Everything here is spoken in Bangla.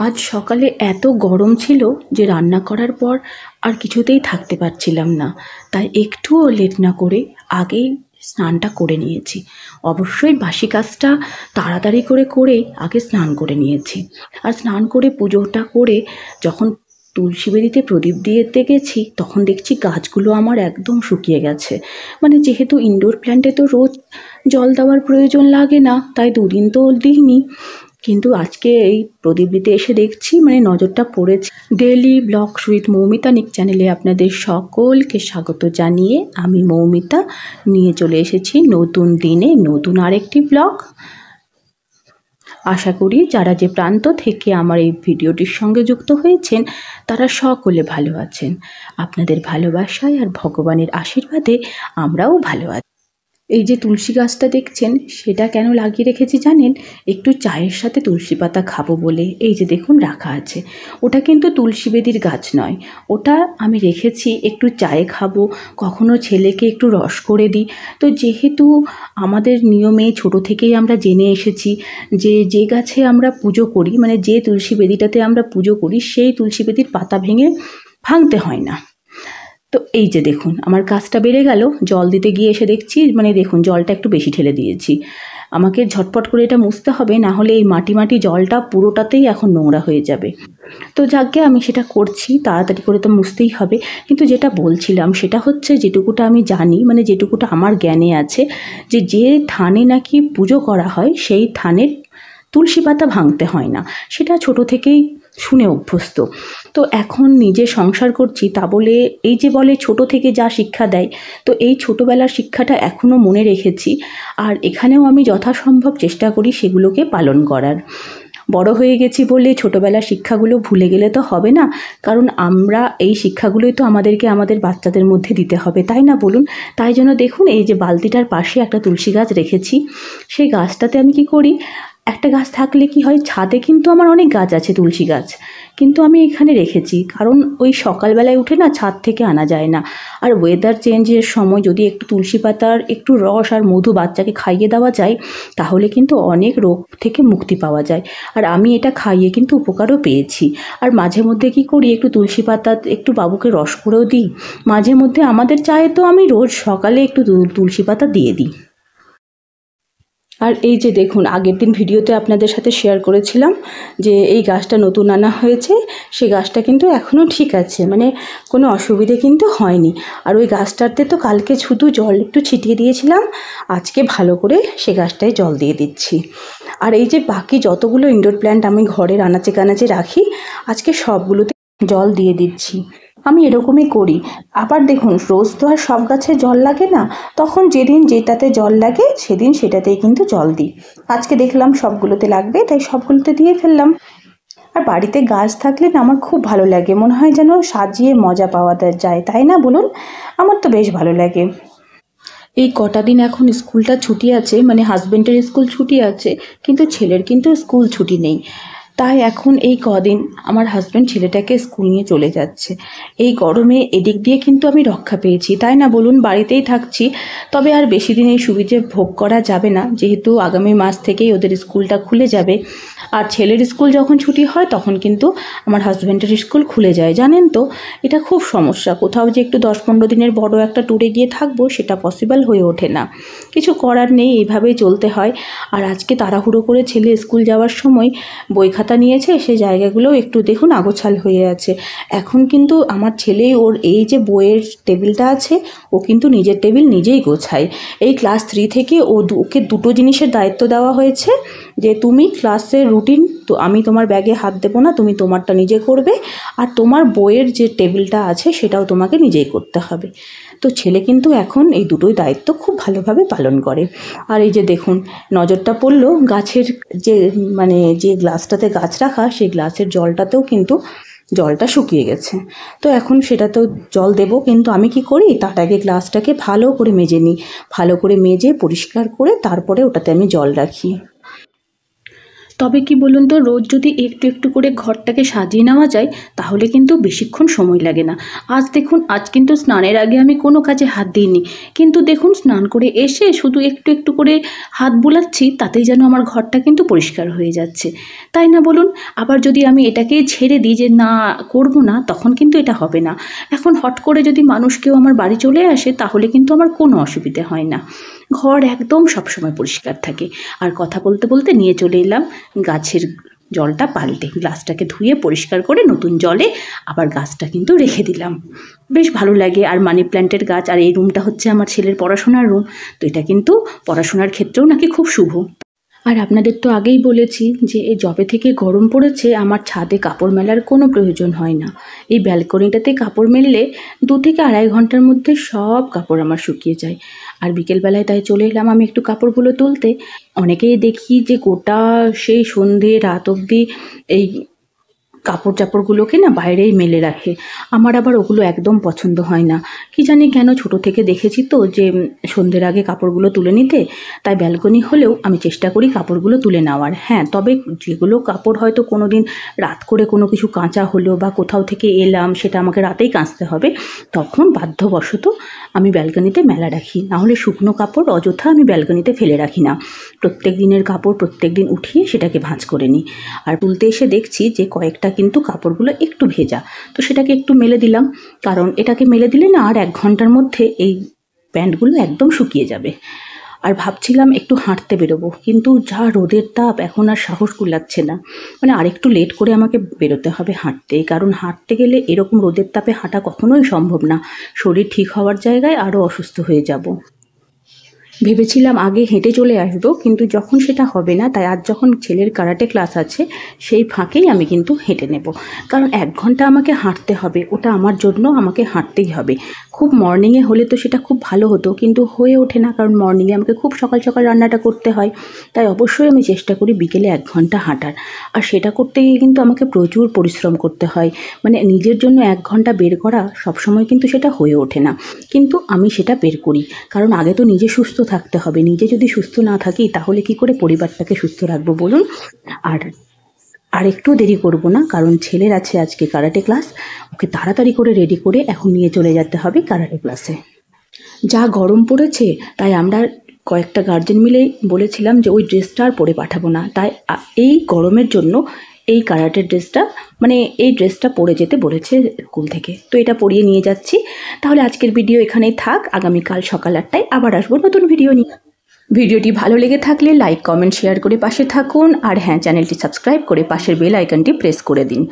আজ সকালে এত গরম ছিল যে রান্না করার পর আর কিছুতেই থাকতে পারছিলাম না, তাই একটুও লেট না করে আগেই স্নানটা করে নিয়েছি। অবশ্যই বাসি কাজটা তাড়াতাড়ি করে আগে স্নান করে নিয়েছি। আর স্নান করে পুজোটা করে যখন তুলসী বেদিতে প্রদীপ দিতে গেছি তখন দেখছি গাছগুলো আমার একদম শুকিয়ে গেছে। মানে যেহেতু ইনডোর প্ল্যান্টে তো রোজ জল দেওয়ার প্রয়োজন লাগে না, তাই দুদিন তো দিইনি। কিন্তু আজকে এই প্রদীপ দিতে এসে দেখছি নজরটা পড়েছে। ডেইলি ব্লগস উইথ মৌমিতা নিক চ্যানেলে আপনাদের সকলকে স্বাগত জানিয়ে আমি মৌমিতা নিয়ে চলে এসেছি নতুন দিনে নতুন আরেকটি ব্লগ। আশা করি যারা যে প্রান্ত থেকে আমার এই ভিডিওটির সঙ্গে যুক্ত হয়েছেন তারা সকলে ভালো আছেন। আপনাদের ভালোবাসায় আর ভগবানের আশীর্বাদে আমরাও ভালো আছি। এই যে তুলসী গাছটা দেখছেন সেটা কেন লাগিয়ে রেখেছি জানেন? একটু চায়ের সাথে তুলসী পাতা খাবো বলে। এই যে দেখুন রাখা আছে, ওটা কিন্তু তুলসী বেদির গাছ নয়, ওটা আমি রেখেছি একটু চায়ে খাবো, কখনো ছেলেকে একটু রস করে দিই। তো যেহেতু আমাদের নিয়মে ছোট থেকেই আমরা জেনে এসেছি যে গাছে আমরা পুজো করি, যে তুলসী বেদিটাতে আমরা পুজো করি সেই তুলসী বেদির পাতা ভাঙতে হয় না। তো এই যে দেখুন আমার কাজটা বেড়ে গেল। জল দিতে গিয়ে এসে দেখছি দেখুন জলটা একটু বেশি ঢেলে দিয়েছি। আমাকে ঝটপট করে এটা মুছতে হবে, না হলে এই মাটি জলটা পুরোটাতেই এখন নোংরা হয়ে যাবে। তো যাকে আমি সেটা করছি, তাড়াতাড়ি করে তো মুছতেই হবে। কিন্তু যেটা বলছিলাম সেটা হচ্ছে যেটুকুটা আমি জানি, যেটুকুটা আমার জ্ঞানে আছে, যে থানে নাকি পুজো করা হয় সেই থানের তুলসী পাতা ভাঙতে হয় না, সেটা ছোট থেকেই শুনে অভ্যস্ত। তো এখন নিজে সংসার করছি তা বলে এই যে বলে ছোট থেকে যা শিক্ষা দেয়, তো এই ছোটোবেলার শিক্ষাটা এখনও মনে রেখেছি। আর এখানেও আমি যথাসম্ভব চেষ্টা করি সেগুলোকে পালন করার। বড় হয়ে গেছি বলে ছোটোবেলার শিক্ষাগুলো ভুলে গেলে তো হবে না, কারণ আমরা এই শিক্ষাগুলোই তো আমাদের বাচ্চাদের মধ্যে দিতে হবে, তাই না বলুন? তাই জন্য দেখুন এই যে বালতিটার পাশে একটা তুলসী গাছ রেখেছি। সেই গাছটাতে আমি কি করি, একটা গাছ থাকলে কি হয়, ছাদে কিন্তু আমার অনেক গাছ আছে তুলসী গাছ, কিন্তু আমি এখানে রেখেছি কারণ ওই সকালবেলায় উঠে না ছাদ থেকে আনা যায় না। আর ওয়েদার চেঞ্জের সময় যদি একটু তুলসী পাতার একটু রস আর মধু বাচ্চাকে খাইয়ে দেওয়া যায় তাহলে কিন্তু অনেক রোগ থেকে মুক্তি পাওয়া যায়। আর আমি এটা খাইয়ে কিন্তু উপকারও পেয়েছি। আর মাঝে মধ্যে কি করি, একটু তুলসী পাতা একটু বাবুকে রস করেও দিই। মাঝে মধ্যে আমাদের চায়ে তো আমি রোজ সকালে একটু তুলসী পাতা দিয়ে দিই। আর এই যে দেখুন আগের দিন ভিডিওতে আপনাদের সাথে শেয়ার করেছিলাম যে এই গাছটা নতুন আনা হয়েছে, সেই গাছটা কিন্তু এখনও ঠিক আছে, কোনো অসুবিধে কিন্তু হয়নি। আর ওই গাছটাতে তো কালকে শুধু জল একটু ছিটিয়ে দিয়েছিলাম, আজকে ভালো করে সে গাছটায় জল দিয়ে দিচ্ছি। আর এই যে বাকি যতগুলো ইনডোর প্ল্যান্ট আমি ঘরের আনাচে কানাচে রাখি আজকে সবগুলোতে জল দিয়ে দিচ্ছি। আমি এরকমই করি। আবার দেখুন রোজ তো আর সব গাছে জল লাগে না, তখন যেদিন যেটাতে জল লাগে সেদিন সেটাতেই কিন্তু জল দিই। আজকে দেখলাম সবগুলোতে লাগবে তাই সবগুলোতে দিয়ে ফেললাম। আর বাড়িতে গাছ থাকলে না আমার খুব ভালো লাগে, মনে হয় যেন সাজিয়ে মজা পাওয়া যায়, তাই না বলুন? আমার তো বেশ ভালো লাগে। এই কটা দিন এখন স্কুলটা ছুটি আছে, হাজব্যান্ডের স্কুল ছুটি আছে, কিন্তু ছেলের কিন্তু স্কুল ছুটি নেই। তাই এখন এই কদিন আমার হাজব্যান্ড ছেলেটাকে স্কুল নিয়ে চলে যাচ্ছে। এই গরমে এদিক দিয়ে কিন্তু আমি রক্ষা পেয়েছি, তাই না বলুন? বাড়িতেই থাকছি। তবে আর বেশি দিন এই সুবিধে ভোগ করা যাবে না, যেহেতু আগামী মাস থেকেই ওদের স্কুলটা খুলে যাবে। আর ছেলের স্কুল যখন ছুটি হয় তখন কিন্তু আমার হাজব্যান্ডের স্কুল খুলে যায়। জানেন তো এটা খুব সমস্যা, কোথাও যে একটু 10-15 দিনের বড় একটা ট্যুরে গিয়ে থাকবো সেটা পসিবল হয়ে ওঠে না। কিছু করার নেই, এইভাবেই চলতে হয়। আর আজকে তাড়াহুড়ো করে ছেলে স্কুল যাওয়ার সময় বই খাতা নিয়েছে, সেই জায়গাগুলো একটু দেখুন আগোছাল হয়ে আছে। এখন কিন্তু আমার ছেলে ওর এই যে বইয়ের টেবিলটা আছে ও কিন্তু নিজের টেবিল নিজেই গোছায়। এই ক্লাস 3 থেকে ওকে দুটো জিনিসের দায়িত্ব দেওয়া হয়েছে, যে তুমি ক্লাসের রুটিন তো আমি তোমার ব্যাগে হাত দেবো না, তুমি তোমারটা নিজে করবে, আর তোমার বইয়ের যে টেবিলটা আছে সেটাও তোমাকে নিজেই করতে হবে। তো ছেলে কিন্তু এখন এই দুটোই দায়িত্ব খুব ভালোভাবে পালন করে। আর এই যে দেখুন নজরটা পড়লো গাছের যে গ্লাসটাতে গাছ রাখা সেই গ্লাসের জলটাতেও কিন্তু জলটা শুকিয়ে গেছে। তো এখন সেটাতেও জল দেব, কিন্তু আমি কি করি তার আগে গ্লাসটাকে ভালো করে মেজে নিই, ভালো করে মেজে পরিষ্কার করে তারপরে ওটাতে আমি জল রাখি। তবে কি বলুন তো, রোজ যদি একটু একটু করে ঘরটাকে সাজিয়ে নেওয়া যায় তাহলে কিন্তু বেশিক্ষণ সময় লাগে না। আজ দেখুন, আজ কিন্তু স্নানের আগে আমি কোনো কাজে হাত দিইনি, কিন্তু দেখুন স্নান করে এসে শুধু একটু একটু করে হাত বুলাচ্ছি, তাতেই যেন আমার ঘরটা কিন্তু পরিষ্কার হয়ে যাচ্ছে, তাই না বলুন? আবার যদি আমি এটাকে ছেড়ে দিই যে না করব না, তখন কিন্তু এটা হবে না। এখন হট করে যদি মানুষ কেউ আমার বাড়ি চলে আসে তাহলে কিন্তু আমার কোনো অসুবিধে হয় না, ঘর একদম সবসময় পরিষ্কার থাকে। আর কথা বলতে বলতে নিয়ে চলে এলাম গাছের জলটা পাল্টে, গ্লাসটাকে ধুয়ে পরিষ্কার করে নতুন জলে আবার গাছটা কিন্তু রেখে দিলাম। বেশ ভালো লাগে। আর মানি প্ল্যান্টের গাছ, আর এই রুমটা হচ্ছে আমার ছেলের পড়াশোনার রুম, তো এটা কিন্তু পড়াশোনার ক্ষেত্রেও নাকি খুব শুভ। আর আপনাদের তো আগেই বলেছি যে এই যবে থেকে গরম পড়েছে আমার ছাদে কাপড় মেলার কোনো প্রয়োজন হয় না। এই ব্যালকনিটাতে কাপড় মেললে 2 থেকে আড়াই ঘন্টার মধ্যে সব কাপড় আমার শুকিয়ে যায়। আর বিকেলবেলায় তাই চলে এলাম আমি একটু কাপড়গুলো তুলতে। অনেকেই দেখি যে গোটা সেই সন্ধে রাত অবধি এই কাপড় চাপড়গুলোকে না বাইরেই মেলে রাখে। আমার আবার ওগুলো একদম পছন্দ হয় না। কি জানি কেন, ছোটো থেকে দেখেছি তো যে সন্ধ্যের আগে কাপড়গুলো তুলে নিতে, তাই ব্যালকনি হলেও আমি চেষ্টা করি কাপড়গুলো তুলে নেওয়ার। হ্যাঁ, তবে যেগুলো কাপড় হয়তো কোনো দিন রাত করে কোনো কিছু কাঁচা হলো বা কোথাও থেকে এলাম, সেটা আমাকে রাতেই কাচতে হবে, তখন বাধ্যবশত আমি ব্যালকনিতে মেলা রাখি। নাহলে শুকনো কাপড় অযথা আমি ব্যালকনিতে ফেলে রাখি না, প্রত্যেক দিনের কাপড় প্রত্যেক দিন উঠিয়ে সেটাকে ভাঁজ করে নিই। আর তুলতে এসে দেখছি যে কয়েকটা কিন্তু কাপড়গুলো একটু ভেজা, তো সেটাকে একটু মেলে দিলাম, কারণ এটাকে মেলে দিলে না আর 1 ঘন্টার মধ্যে এই প্যান্টগুলো একদম শুকিয়ে যাবে। আর ভাবছিলাম একটু হাঁটতে বেরোবো, কিন্তু যা রোদের তাপ এখন আর সাহস কুলাচ্ছে না। মানে আরেকটু লেট করে আমাকে বেরোতে হবে হাঁটতে, কারণ হাঁটতে গেলে এরকম রোদের তাপে হাঁটা কখনোই সম্ভব না। শরীর ঠিক হওয়ার জায়গায় আরও অসুস্থ হয়ে যাব। ভেবেছিলাম আগে হেঁটে চলে আসবো, কিন্তু যখন সেটা হবে না, তাই আজ যখন ছেলের কারাটে ক্লাস আছে সেই ফাঁকেই আমি কিন্তু হেঁটে নেব, কারণ 1 ঘন্টা আমাকে হাঁটতে হবে, ওটা আমার জন্য আমাকে হাঁটতেই হবে। খুব মর্নিংয়ে হলে তো সেটা খুব ভালো হতো, কিন্তু হয়ে ওঠে না, কারণ মর্নিংয়ে আমাকে খুব সকাল সকাল রান্নাটা করতে হয়। তাই অবশ্যই আমি চেষ্টা করি বিকেলে 1 ঘন্টা হাঁটার। আর সেটা করতে গিয়ে কিন্তু আমাকে প্রচুর পরিশ্রম করতে হয়। মানে নিজের জন্য 1 ঘন্টা বের করা সবসময় কিন্তু সেটা হয়ে ওঠে না, কিন্তু আমি সেটা বের করি, কারণ আগে তো নিজে সুস্থ থাকতে হবে। নিজে যদি সুস্থ না থাকি তাহলে কি করে পরিবারটাকে সুস্থ রাখবো বলুন? আর একটু দেরি করব না, কারণ ছেলের আছে আজকে কারাটে ক্লাস, ওকে তাড়াতাড়ি করে রেডি করে এখন নিয়ে চলে যেতে হবে কারাটে ক্লাসে। যা গরম পড়েছে, তাই আমরা কয়েকটা গার্জেন মিলেই বলেছিলাম যে ওই ড্রেসটা আর পরে পাঠাবো না, তাই এই গরমের জন্য এই কারাটের ড্রেসটা, মানে এই ড্রেসটা পরে যেতে বলেছে স্কুল থেকে, তো এটা পরিয়ে নিয়ে যাচ্ছি। তাহলে আজকের ভিডিও এখানেই থাক, আগামীকাল সকাল 8টায় আবার আসবো নতুন ভিডিও নিয়ে। ভিডিওটি ভালো লেগে থাকলে লাইক কমেন্ট শেয়ার করে পাশে থাকুন, আর হ্যাঁ, চ্যানেলটি সাবস্ক্রাইব করে পাশের বেল আইকনটি প্রেস করে দিন।